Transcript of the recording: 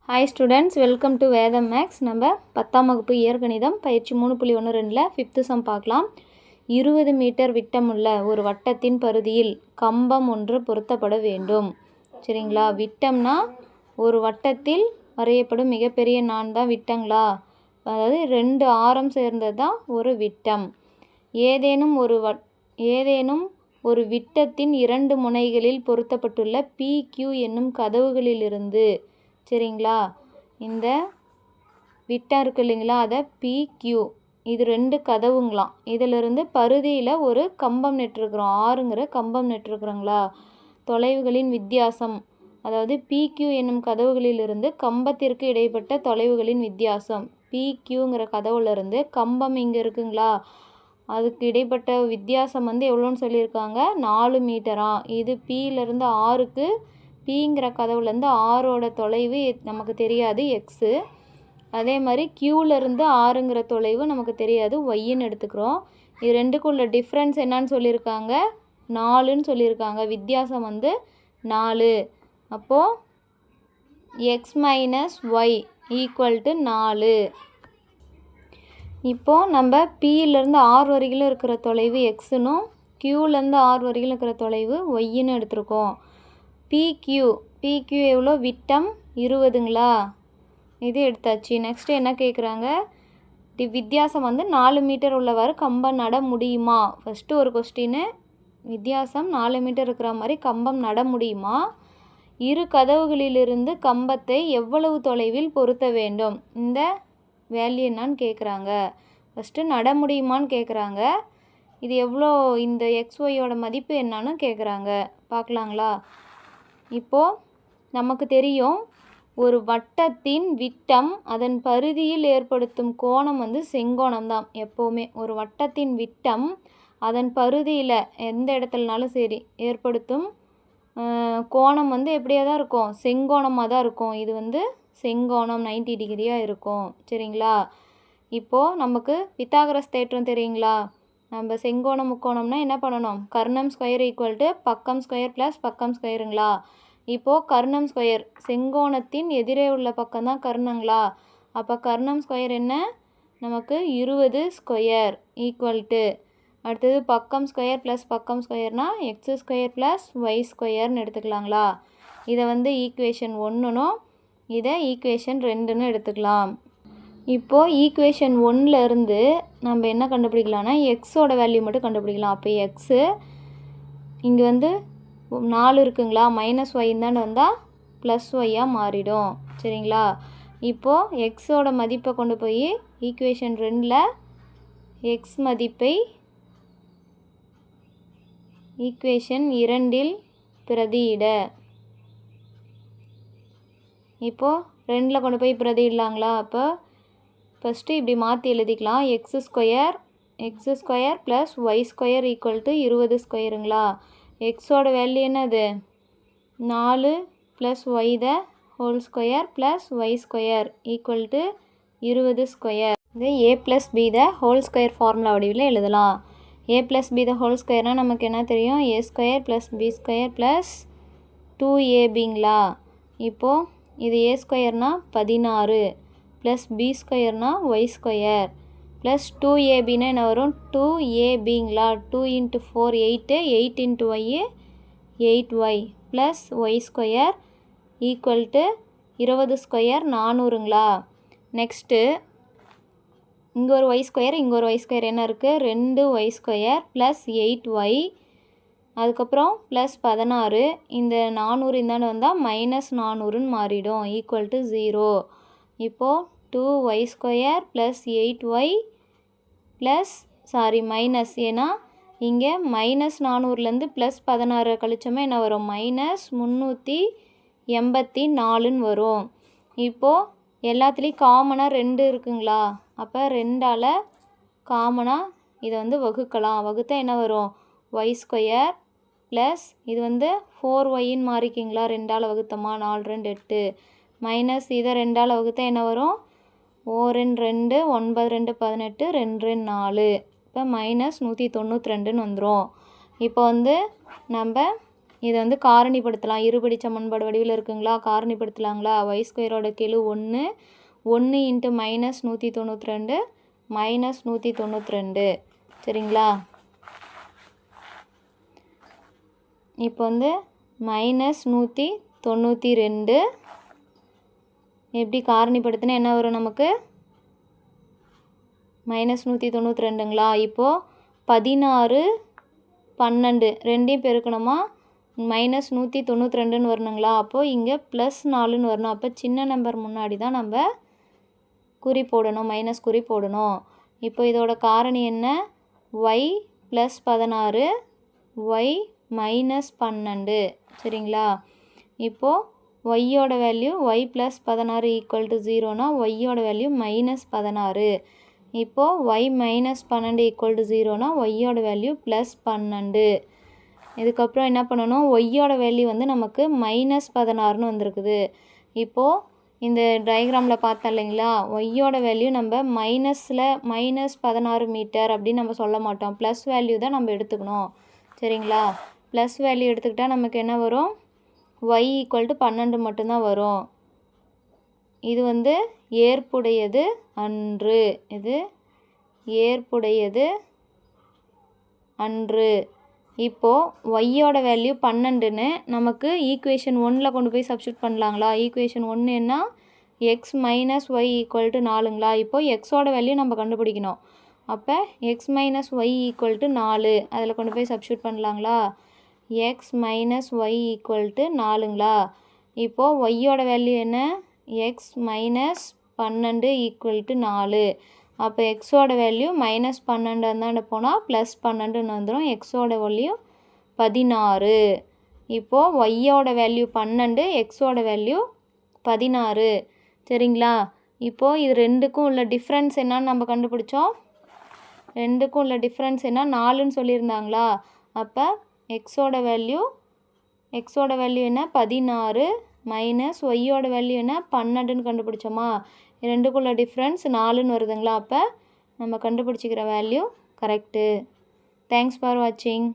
Hi students, welcome to வேதம் maths. நம்ம 10ஆம் வகுப்பு இயற்கணிதம் பயிற்சி 3.12ல் 5th சம் பார்க்கலாம். 20 மீட்டர் விட்டமுள்ள ஒரு வட்டத்தின் பரிதியில் கம்பம் ஒன்று பொருத்தப்பட வேண்டும். சரிங்களா? விட்டம்னா ஒரு வட்டத்தில் வரையப்படும் மிகப்பெரிய நான் தான் விட்டங்களா, அதாவது 2 ஆரம் சேர்ந்தது தான் ஒரு விட்டம். ஏதேனும் ஒரு விட்டத்தின் 2 முனைகளில் பொருத்தப்பட்டுள்ள PQ என்னும் கதவுகளிலிருந்து, சரிங்களா, இந்த விட்டம் இருக்கு இல்லைங்களா, அதை PQ, இது 2 கதவுங்களாம். இதிலிருந்து பரிதியில் ஒரு கம்பம் நெட்டிருக்கிறோம், ஆறுங்கிற கம்பம் நெட்டிருக்கிறோங்களா. தொலைவுகளின் வித்தியாசம், அதாவது PQ என்னும் கதவுகளிலிருந்து கம்பத்திற்கு இடைப்பட்ட தொலைவுகளின் வித்தியாசம். PQங்கிற கதவுலேருந்து கம்பம் இங்கே இருக்குங்களா, அதுக்கு இடைப்பட்ட வித்தியாசம் எவ்வளோன்னு சொல்லியிருக்காங்க, 4 மீட்டராம். இது Pலேருந்து ஆறுக்கு, Pங்கிற கதவுலேருந்து ஆரோட தொலைவு நமக்கு தெரியாது, எக்ஸு. அதே மாதிரி Qலேருந்து ஆறுங்கிற தொலைவு நமக்கு தெரியாது, ஒய்ன்னு எடுத்துக்கிறோம். இது ரெண்டுக்குள்ள டிஃப்ரென்ஸ் என்னன்னு சொல்லியிருக்காங்க, 4ன்னு சொல்லியிருக்காங்க. வித்தியாசம் 4. அப்போது X minus Y equal to 4. இப்போது நம்ம Pலேருந்து ஆர் வரைக்கும் இருக்கிற தொலைவு எக்ஸுன்னும் Qலேருந்து ஆர் வரைக்கும் இருக்கிற தொலைவு ஒய்ன்னு எடுத்திருக்கோம். PQ எவ்வளோ, விட்டம் 20ங்களா, இது எடுத்தாச்சு. நெக்ஸ்ட்டு என்ன கேட்குறாங்க, வித்தியாசம் 4 மீட்டர் உள்ளவாறு கம்பம் நட முடியுமா. ஃபஸ்ட்டு ஒரு கொஸ்டின்னு, வித்தியாசம் 4 மீட்டர் இருக்கிற மாதிரி கம்பம் நட முடியுமா, இரு கதவுகளிலிருந்து கம்பத்தை எவ்வளவு தொலைவில் பொருத்த வேண்டும், இந்த வேல்யூ என்னான்னு கேட்குறாங்க. ஃபஸ்ட்டு நட முடியுமான்னு கேட்குறாங்க, இது எவ்வளோ, இந்த XYயோட மதிப்பு என்னான்னு கேட்குறாங்க. பார்க்கலாங்களா. இப்போது நமக்கு தெரியும், ஒரு வட்டத்தின் விட்டம் அதன் பரிதியில் ஏற்படுத்தும் கோணம் செங்கோணம் தான். எப்போவுமே ஒரு வட்டத்தின் விட்டம் அதன் பரிதியில் எந்த இடத்துலனாலும் சரி ஏற்படுத்தும் கோணம் எப்படியா தான் இருக்கும், செங்கோணமாக தான் இருக்கும். இது செங்கோணம் 90 டிகிரியாக இருக்கும். சரிங்களா? இப்போது நமக்கு பித்தாகரஸ் தேற்றம் தெரியுங்களா. நம்ம செங்கோணம் முக்கோணம்னா என்ன பண்ணணும், கர்ணம் ஸ்கொயர் ஈக்குவல் டு பக்கம் ஸ்கொயர் ப்ளஸ் பக்கம் ஸ்கொயருங்களா. இப்போது கர்ணம் ஸ்கொயர், செங்கோணத்தின் எதிரே உள்ள பக்கம் தான் கர்ணங்களா. அப்போ கர்ணம் ஸ்கொயர் என்ன, நமக்கு 20 ஸ்கொயர் ஈக்குவல் டு, அடுத்தது பக்கம் ஸ்கொயர் ப்ளஸ் பக்கம் ஸ்கொயர்னால் எக்ஸ் ஸ்கொயர் ப்ளஸ் ஒய் ஸ்கொயர்னு எடுத்துக்கலாங்களா. இதை ஈக்குவேஷன் 1னும் இதை ஈக்குவேஷன் 2ன்னு எடுத்துக்கலாம். இப்போது ஈக்குவேஷன் 1லேருந்து நம்ம என்ன கண்டுபிடிக்கலாம்னா, எக்ஸோட வேல்யூ மட்டும் கண்டுபிடிக்கலாம். அப்போ எக்ஸு இங்கே 4 இருக்குங்களா, மைனஸ் ஒய்ன்னு தான் வந்தால் ப்ளஸ் ஒய்யாக மாறிடும். சரிங்களா? இப்போது எக்ஸோட மதிப்பை கொண்டு போய் ஈக்குவேஷன் 2ல் எக்ஸ் மதிப்பை ஈக்குவேஷன் 2ல் பிரதியிட. இப்போது 2ல் கொண்டு போய் பிரதியிடலாங்களா. அப்போ ஃபஸ்ட்டு இப்படி மாற்றி எழுதிக்கலாம், x square plus y square equal to 20 ஸ்கொயருங்களா. எக்ஸோட வேல்யூ என்னது, 4 plus y the whole square plus y square equal to 20 square. இது a plus b the whole square formula வடிவில் எழுதலாம். A plus b the whole ஸ்கொயர்னால் நமக்கு என்ன தெரியும், a square plus b square plus 2ab. இப்போது இது ஏ ஸ்கொயர்னால் 16 ப்ளஸ் பி ஸ்கொயர்னால் ஒய் ஸ்கொயர் ப்ளஸ் 2abனா என்ன வரும், 2ab. 2 × 4 8, 8 × y 8y plus y square equal to 20 square 400ங்களா. நெக்ஸ்ட்டு இங்கே ஒரு ஒய் ஸ்கொயர், இங்கே ஒரு ஒய் ஸ்கொயர் என்ன இருக்குது, 2y ஸ்கொயர் ப்ளஸ் 8y, அதுக்கப்புறம் ப்ளஸ் 16, இந்த 400 இந்தாண்டு வந்தால் மைனஸ் 400ன்னு மாறிடும், ஈக்குவல் டு 0. இப்போது 2y square plus 8y plus minus, ஏன்னா இங்கே மைனஸ் 400லேருந்து ப்ளஸ் 16 கழிச்சோமே என்ன வரும், மைனஸ் 384ன்னு வரும். இப்போது எல்லாத்துலேயும் காமனாக 2 இருக்குங்களா, அப்போ 2ஆல் காமனாக இதை வகுக்கலாம். வகுத்தா என்ன வரும், ஒய் ஸ்கொயர் ப்ளஸ் இது 4yன்னு மாறிக்கிங்களா, 2ஆல் வகுத்தமா, 4 2 8 மைனஸ் இதை 2ஆல் வகுத்தா என்ன வரும், 4 2 9 2 18 2 4, இப்போ மைனஸ் 192ன்னு வந்துடும். இப்போ நம்ம இதை வந்து காரணிப்படுத்தலாம். இருபடி சமன்பாடு வடிவில் இருக்குங்களா, காரணிப்படுத்தலாங்களா. y ஸ்கொயரோட கெழு 1 1 இன்ட்டு -192 -192 சரிங்களா. இப்போ வந்து -192 எப்படி காரணிப்படுத்தினா என்ன வரும் நமக்கு, -192ங்களா. இப்போது 16 12 ரெண்டையும் பெருக்கணுமா, -192ன்னு வரணுங்களா. அப்போது இங்கே +4ன்னு வரணும். அப்போ சின்ன நம்பர் முன்னாடி தான் நம்ம குறி போடணும், மைனஸ் குறி போடணும். இப்போ இதோட காரணி என்ன, y +16 y -12 சரிங்களா. இப்போது ஒய்யோட வேல்யூ y +16 = 0னா ஒய்யோட வேல்யூ -16. இப்போது y -12 = 0னா ஒய்யோட வேல்யூ +12. இதுக்கப்புறம் என்ன பண்ணணும், ஒய்யோட வேல்யூ வந்து நமக்கு -16ன்னு வந்திருக்குது. இப்போது இந்த டயக்ராமில் பார்த்தோம் இல்லைங்களா, ஒய்யோட வேல்யூ நம்ம -16 மீட்டர் அப்படின்னு நம்ம சொல்ல மாட்டோம். ப்ளஸ் வேல்யூ தான் நம்ம எடுத்துக்கணும் சரிங்களா. ப்ளஸ் வேல்யூ எடுத்துக்கிட்டால் நமக்கு என்ன வரும், y = 12 மட்டும்தான் வரும். இது வந்து ஏற்புடையது அன்று, இது ஏற்புடையது அன்று. இப்போது ஒய்யோட வேல்யூ 12ன்னு நமக்கு ஈக்குவேஷன் 1ல் கொண்டு போய் சப்ஸ்டியூட் பண்ணலாங்களா. ஈக்குவேஷன் 1 என்ன, x - y = 4ங்களா. இப்போது எக்ஸோட வேல்யூ நம்ம கண்டுபிடிக்கணும். அப்போ x - y = 4 அதில் கொண்டு போய் சப்ஸ்டியூட் பண்ணலாங்களா. x - y = 4ங்களா. இப்போது ஒய்யோட வேல்யூ என்ன, x - 12 = 4. அப்போ எக்ஸோட வேல்யூ -12 அந்தாண்ட போனால் +12ன்னு வந்துடும். எக்ஸோட வேல்யூ 16. இப்போது ஒய்யோட வேல்யூ 12, எக்ஸோட வேல்யூ 16 சரிங்களா. இப்போது இது ரெண்டுக்கும் உள்ள டிஃப்ரென்ஸ் என்னன்னு நம்ம கண்டுபிடிச்சோம். ரெண்டுக்கும் உள்ள டிஃப்ரென்ஸ் என்ன, 4ன்னு சொல்லியிருந்தாங்களா. அப்போ எக்ஸோட வேல்யூ என்ன 16 மைனஸ் ஒய்யோட வேல்யூ என்ன 12ன்னு கண்டுபிடிச்சோமா. ரெண்டுக்குள்ள டிஃப்ரென்ஸ் 4ன்னு வருதுங்களா. அப்போ நம்ம கண்டுபிடிச்சிக்கிற வேல்யூ கரெக்டு. தேங்க்ஸ் ஃபார் வாட்சிங்.